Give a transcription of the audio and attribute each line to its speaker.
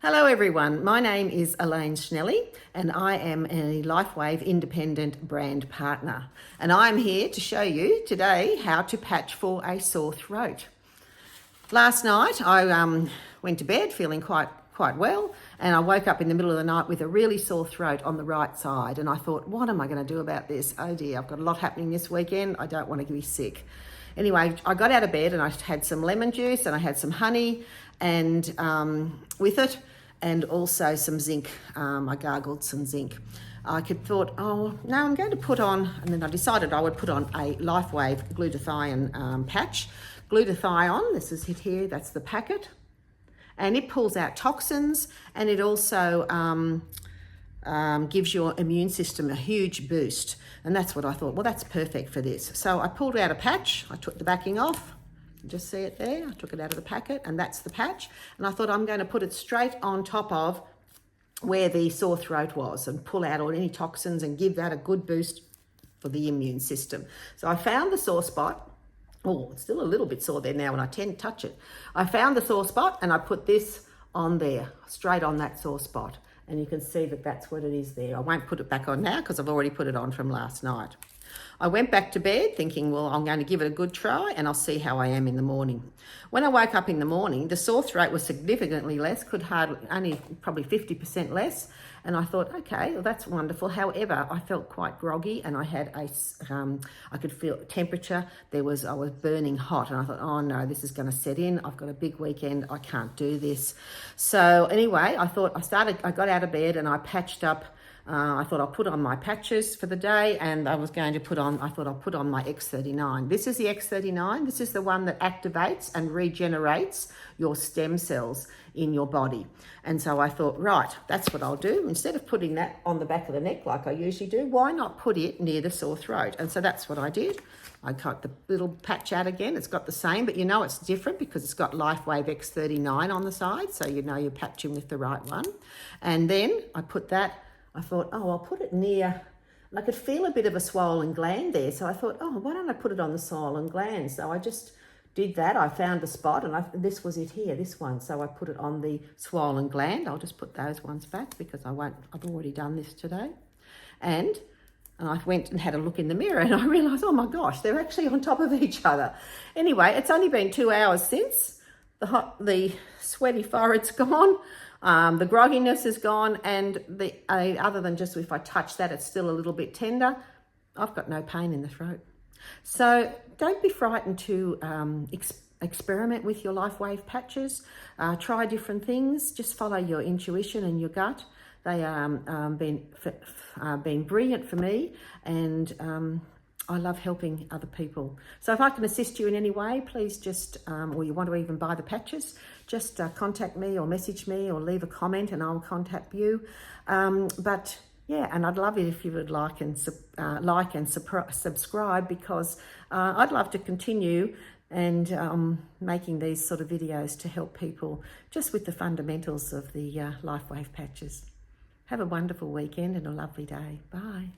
Speaker 1: Hello everyone, my name is Elaine Schnelle and I am a LifeWave independent brand partner. And I'm here to show you today how to patch for a sore throat. Last night I went to bed feeling quite well, and I woke up in the middle of the night with a really sore throat on the right side, and I thought, what am I going to do about this? Oh dear, I've got a lot happening this weekend. I don't want to be sick. Anyway, I got out of bed and I had some lemon juice and I had some honey and with it, and also some zinc. I gargled some zinc. I thought, oh, no, I'm going to put on, and then I decided I would put on a LifeWave Glutathione patch. Glutathione, this is it here, that's the packet. And it pulls out toxins, and it also gives your immune system a huge boost. And that's what I thought, well, that's perfect for this. So I pulled out a patch, I took the backing off. You just see it there, I took it out of the packet, and that's the patch. And I thought I'm going to put it straight on top of where the sore throat was and pull out all any toxins and give that a good boost for the immune system. So I found the sore spot. Oh, it's still a little bit sore there now when I touch it. I found the sore spot and I put this on there, straight on that sore spot. And you can see that that's what it is there. I won't put it back on now because I've already put it on from last night. I went back to bed thinking, well, I'm going to give it a good try and I'll see how I am in the morning. When I woke up in the morning, the sore throat was significantly less, only probably 50% less. And I thought, okay, well, that's wonderful. However, I felt quite groggy and I had I could feel temperature. I was burning hot, and I thought, oh no, this is going to set in. I've got a big weekend. I can't do this. So anyway, I got out of bed and I patched up. I thought I'll put on my patches for the day, and I thought I'll put on my X39. This is the X39. This is the one that activates and regenerates your stem cells in your body. And so I thought, right, that's what I'll do. Instead of putting that on the back of the neck like I usually do, why not put it near the sore throat? And so that's what I did. I cut the little patch out again. It's got the same, but you know it's different because it's got LifeWave X39 on the side, so you know you're patching with the right one. And then I put that, I thought, oh, I'll put it near, and I could feel a bit of a swollen gland there. So I thought, oh, why don't I put it on the swollen gland? So I just did that. I found the spot, and this was it here, this one. So I put it on the swollen gland. I'll just put those ones back because I've already done this today. And I went and had a look in the mirror and I realised, oh my gosh, they're actually on top of each other. Anyway, it's only been 2 hours since. The sweaty forehead's gone. The grogginess is gone, and other than just if I touch that, it's still a little bit tender. I've got no pain in the throat. So don't be frightened to experiment with your LifeWave patches. Try different things. Just follow your intuition and your gut. They are been brilliant for me, and I love helping other people. So if I can assist you in any way, please just, or you want to even buy the patches, just contact me or message me or leave a comment and I'll contact you. But yeah, and I'd love it if you would like and subscribe, because I'd love to continue and making these sort of videos to help people just with the fundamentals of the LifeWave patches. Have a wonderful weekend and a lovely day. Bye.